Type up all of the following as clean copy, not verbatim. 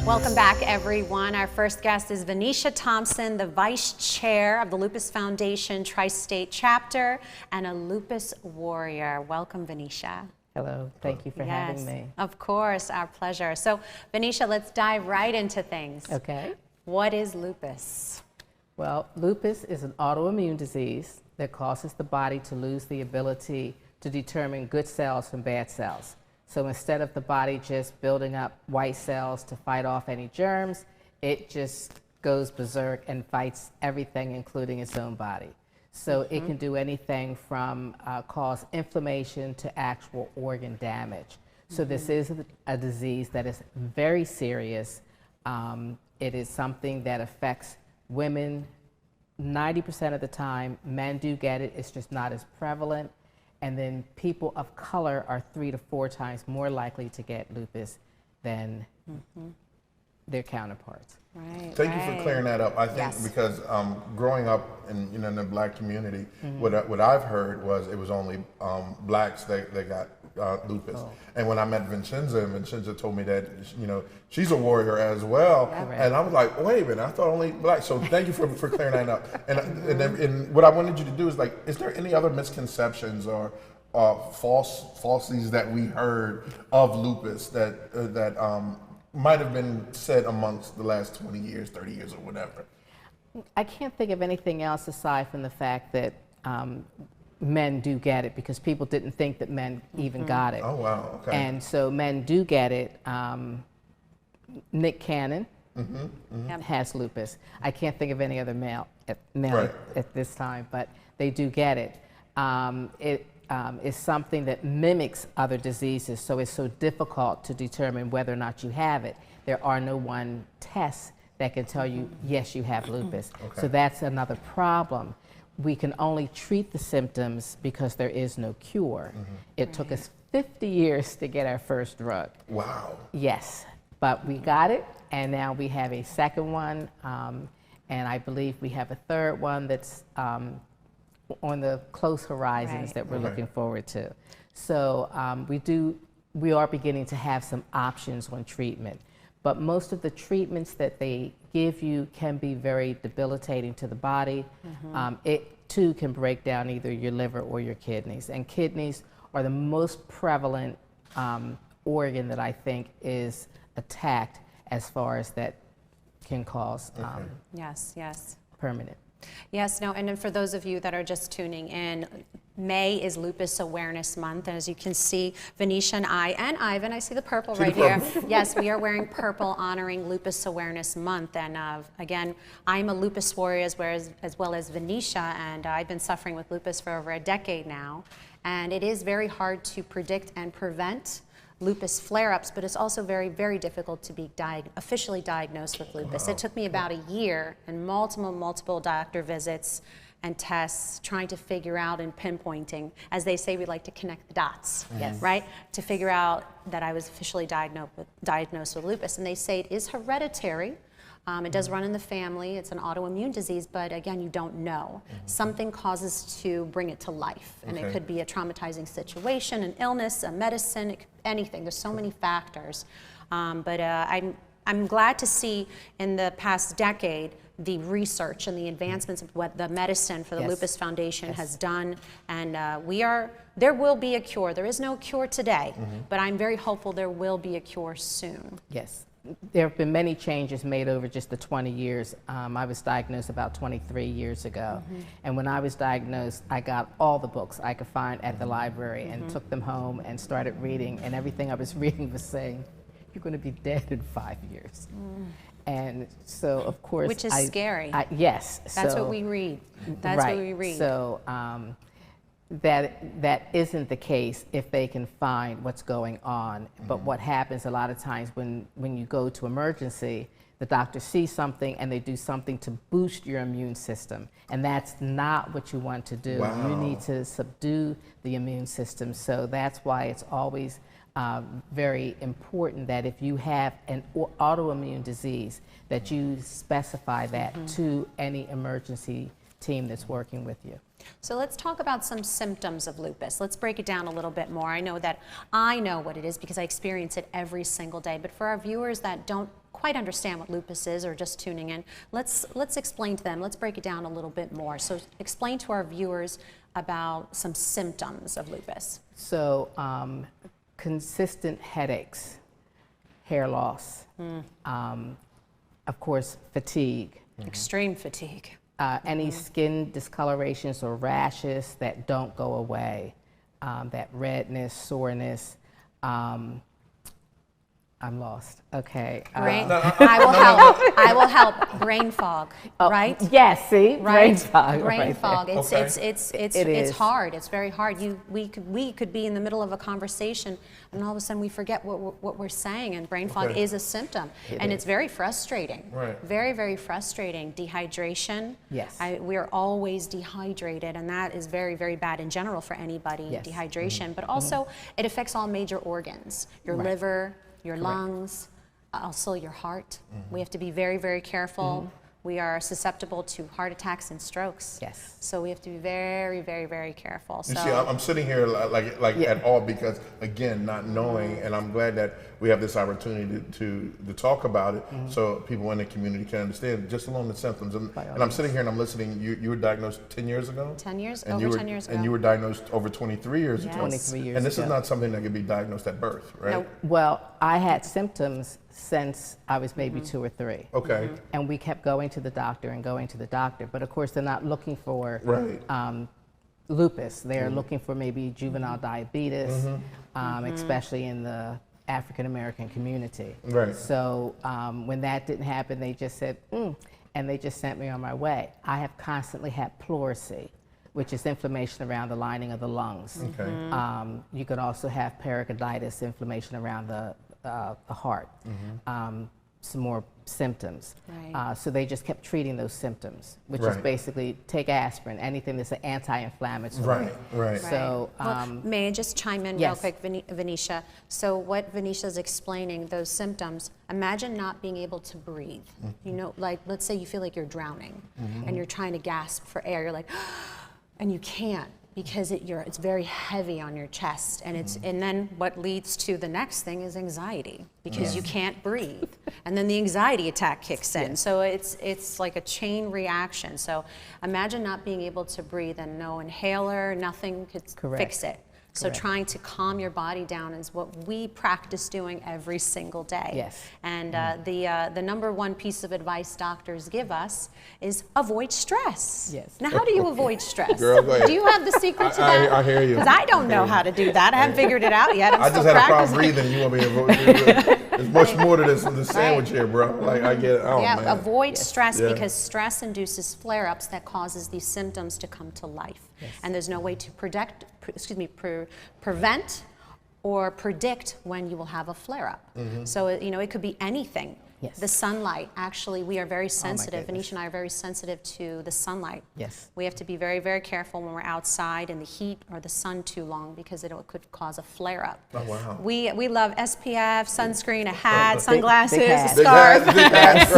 Welcome back, everyone. Our first guest is Venetia Thompson, the Vice Chair of the Lupus Foundation Tri-State Chapter and a lupus warrior. Welcome, Venetia. Hello, thank you for having me. Of course, our pleasure. So, Venetia, let's dive right into things. Okay. What is lupus? Well, lupus is an autoimmune disease that causes the body to lose the ability to determine good cells from bad cells. So instead of the body just building up white cells to fight off any germs, it just goes berserk and fights everything, including its own body. So it can do anything from cause inflammation to actual organ damage. So this is a disease that is very serious. It is something that affects women 90% of the time. Men do get it, it's just not as prevalent. And then people of color are 3 to 4 times more likely to get lupus than their counterparts. Right. Thank you for clearing that up. I think because growing up in the Black community, what I've heard was it was only blacks that got lupus. And when I met Vincenza told me that she's a warrior as well. And I was like, wait a minute, I thought only black. So thank you for clearing that up. And what I wanted you to do is is there any other misconceptions or falsities that we heard of lupus that might have been said amongst the last 20 years, 30 years, or whatever? I can't think of anything else aside from the fact that men do get it, because people didn't think that men even got it. Oh, wow, okay. And so men do get it. Nick Cannon has lupus. I can't think of any other male at this time, but they do get it. It is something that mimics other diseases, so it's so difficult to determine whether or not you have it. There are no one tests that can tell you, yes, you have lupus. So that's another problem. We can only treat the symptoms because there is no cure. It took us 50 years to get our first drug. Wow. Yes, but we got it, and now we have a second one, and I believe we have a third one that's on the close horizons that we're looking forward to. So we are beginning to have some options on treatment, but most of the treatments that they give you can be very debilitating to the body. It too can break down either your liver or your kidneys, and kidneys are the most prevalent organ that I think is attacked as far as that can cause permanent. Yes, no, and then for those of you that are just tuning in, May is Lupus Awareness Month, and as you can see, Venetia and I, and Ivan, I see the purple right here. Yes, we are wearing purple honoring Lupus Awareness Month, and again, I'm a lupus warrior as well as Venetia, and I've been suffering with lupus for over a decade now, and it is very hard to predict and prevent lupus flare-ups, but it's also very, very difficult to be officially diagnosed with lupus. It took me about a year and multiple doctor visits and tests trying to figure out and pinpointing, as they say, we like to connect the dots, right? To figure out that I was officially diagnosed with lupus. And they say it is hereditary. It does run in the family. It's an autoimmune disease, but again, you don't know. Something causes to bring it to life, and it could be a traumatizing situation, an illness, a medicine, anything. There's so many factors. But I'm glad to see in the past decade the research and the advancements of what the medicine for the Lupus Foundation has done, and there will be a cure. There is no cure today, but I'm very hopeful there will be a cure soon. Yes. There have been many changes made over just the 20 years. I was diagnosed about 23 years ago. And when I was diagnosed, I got all the books I could find at the library and took them home and started reading. And everything I was reading was saying, you're going to be dead in 5 years. And so, of course, which is scary. Yes. That's what we read. That's what we read. So that isn't the case if they can find what's going on. But what happens a lot of times when you go to emergency, the doctor sees something and they do something to boost your immune system. And that's not what you want to do. You need to subdue the immune system. So that's why it's always very important that if you have an autoimmune disease, that you specify that to any emergency team that's working with you. So let's talk about some symptoms of lupus. Let's break it down a little bit more. I know that I know what it is because I experience it every single day, but for our viewers that don't quite understand what lupus is or just tuning in, let's explain to them, let's break it down a little bit more. So explain to our viewers about some symptoms of lupus. So consistent headaches, hair loss, of course, fatigue. Extreme fatigue. Any skin discolorations or rashes that don't go away, that redness, soreness. I'm lost. Okay. I will help. Brain fog, right? Yes. See, Right. brain fog. Brain right fog. there. It's hard. It's very hard. We could be in the middle of a conversation, and all of a sudden we forget what we're saying. And brain fog is a symptom, and it's very frustrating. Right. Very, very frustrating. Dehydration. Yes. We are always dehydrated, and that is very, very bad in general for anybody. Yes. Dehydration, but also it affects all major organs. Your liver, your lungs, also your heart. We have to be very, very careful. We are susceptible to heart attacks and strokes. Yes. So we have to be very, very, very careful. You So see, I'm sitting here like at all because, again, not knowing, and I'm glad that we have this opportunity to talk about it so people in the community can understand just along the symptoms. And I'm sitting here and I'm listening. You were diagnosed 10 years ago? 10 years, And over 10 years ago. And you were diagnosed over 23 years ago. 23 years And this ago. is not something that can be diagnosed at birth, right? No. Well, I had symptoms since I was maybe 2 or 3. Okay. And we kept going to the doctor and going to the doctor. But of course, they're not looking for lupus. They're looking for maybe juvenile diabetes, especially in the African American community. Right. So when that didn't happen, they just said, and they just sent me on my way. I have constantly had pleurisy, which is inflammation around the lining of the lungs. Okay. You could also have pericarditis, inflammation around the heart. Some more symptoms. Right. So they just kept treating those symptoms, which is basically take aspirin, anything that's an anti-inflammatory. Right. So, may I just chime in yes. real quick, Venetia? So what Venetia's explaining, those symptoms, imagine not being able to breathe. You know, like let's say you feel like you're drowning and you're trying to gasp for air. You're like, and you can't because it's very heavy on your chest, and and then what leads to the next thing is anxiety because you can't breathe, and then the anxiety attack kicks in. Yes. So it's like a chain reaction. So imagine not being able to breathe and no inhaler, nothing could fix it. So trying to calm your body down is what we practice doing every single day. Yes. And the number one piece of advice doctors give us is avoid stress. Yes. Now, how do you avoid stress? Girl, go ahead. Do you have the secret to that? I hear you. Because I don't know how to do that. I haven't figured it out yet. I just had a problem breathing. You want me to avoid? There's much more to this than the sandwich here, bro. Like I get it. Oh, yeah, man. avoid stress Yeah. because stress induces flare-ups that causes these symptoms to come to life. And there's no way to prevent or predict when you will have a flare-up. So it could be anything. Yes. The sunlight, actually, we are very sensitive. goodness. Venetia and I are very sensitive to the sunlight. Yes. We have to be very, very careful when we're outside in the heat or the sun too long because it could cause a flare-up. Oh, wow. We love SPF, sunscreen, a hat, sunglasses, big a hat. scarf. Big hats,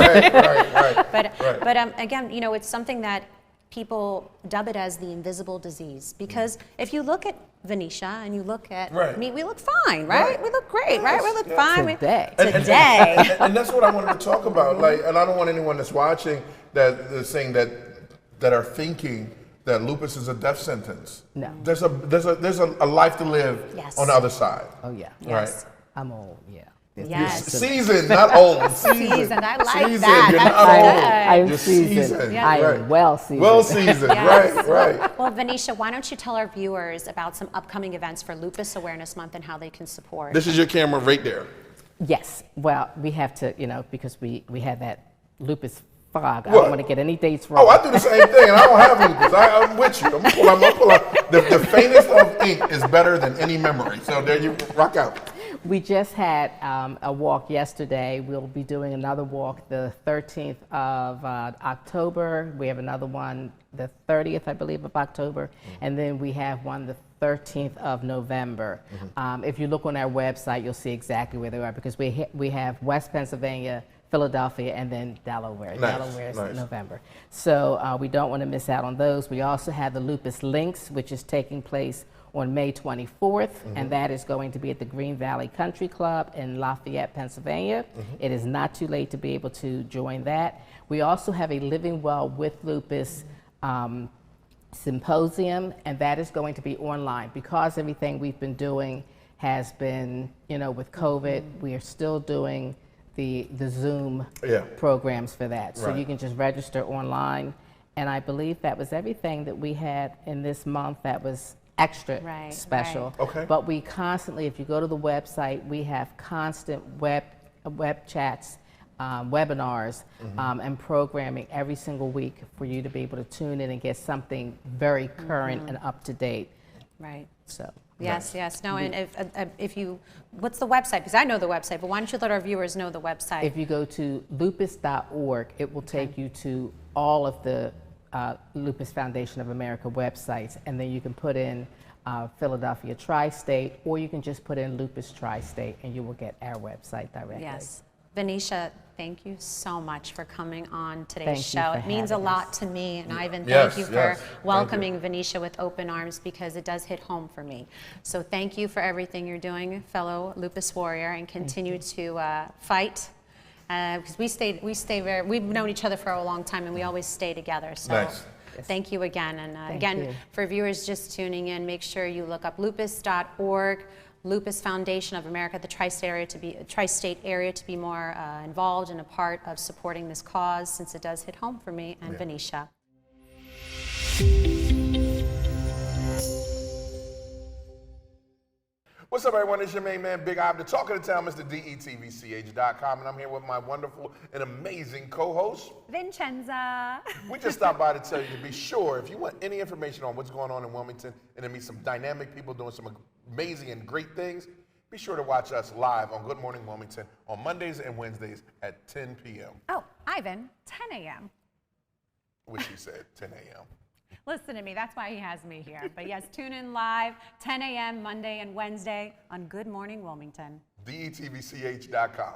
right. But again, it's something that people dub it as the invisible disease because if you look at Venetia and you look at me, we look fine, right? We look great, right? We look fine. Today. Today. And that's what I wanted to talk about. Like, and I don't want anyone that's watching that is saying that are thinking that lupus is a death sentence. No. There's a life to live Yes. on the other side. Oh yeah. Yes. Right. I'm old. Yeah. Yes. Seasoned, not old. Seasoned. I like Seasoned. that. You're That's not good. old. I'm You're seasoned. Yeah. I am Right. well seasoned. Well seasoned. Yes. Right. Well, Venetia, why don't you tell our viewers about some upcoming events for Lupus Awareness Month and how they can support? This is your camera right there. Yes. Well, we have to, because we had that lupus fog. I What? don't want to get any dates wrong. Oh, I do the same thing, and I don't have lupus. I'm with you. I'm gonna pull out. The faintest of ink is better than any memory. So there you rock out. We just had a walk yesterday. We'll be doing another walk the 13th of October. We have another one the 30th, I believe, of October. And then we have one the 13th of November. If you look on our website, you'll see exactly where they are because we have West Pennsylvania, Philadelphia, and then Delaware. Nice, Delaware is nice. in November. So we don't want to miss out on those. We also have the Lupus Lynx, which is taking place on May 24th, and that is going to be at the Green Valley Country Club in Lafayette, Pennsylvania. It is not too late to be able to join that. We also have a Living Well with Lupus symposium, and that is going to be online. Because everything we've been doing has been, with COVID, we are still doing the Zoom programs for that. So you can just register online. And I believe that was everything that we had in this month that was extra special. Okay. But we constantly, if you go to the website, we have constant web chats, webinars, and programming every single week for you to be able to tune in and get something very current and up to date. Right. So. Yes, yes. No, and if you, what's the website? Because I know the website, but why don't you let our viewers know the website? If you go to lupus.org, it will take you to all of the Lupus Foundation of America websites, and then you can put in Philadelphia Tri-State, or you can just put in Lupus Tri-State, and you will get our website directly. Yes. Venetia, thank you so much for coming on today's Thank you show. for It means a having lot us. to me, and Ivan, Yes, thank you yes. for Thank welcoming Venetia with open arms, because it does hit home for me. So thank you for everything you're doing, fellow lupus warrior, and continue to fight. Because we've known each other for a long time, and we always stay together. So Nice. thank you again. And Thank again, you. for viewers just tuning in, make sure you look up lupus.org, Lupus Foundation of America, the tri-state area to be more involved and a part of supporting this cause, since it does hit home for me and Venetia. What's up, everyone? It's your main man, Big Ivan, the talk of the town, Mr. DETVCH.com, and I'm here with my wonderful and amazing co-host, Vincenza. We just stopped by to tell you to be sure, if you want any information on what's going on in Wilmington and to meet some dynamic people doing some amazing and great things, be sure to watch us live on Good Morning Wilmington on Mondays and Wednesdays at 10 p.m. Oh, Ivan, 10 a.m. Which he said, 10 a.m. Listen to me, that's why he has me here. But yes, tune in live, 10 a.m. Monday and Wednesday on Good Morning Wilmington. DETVCH.com.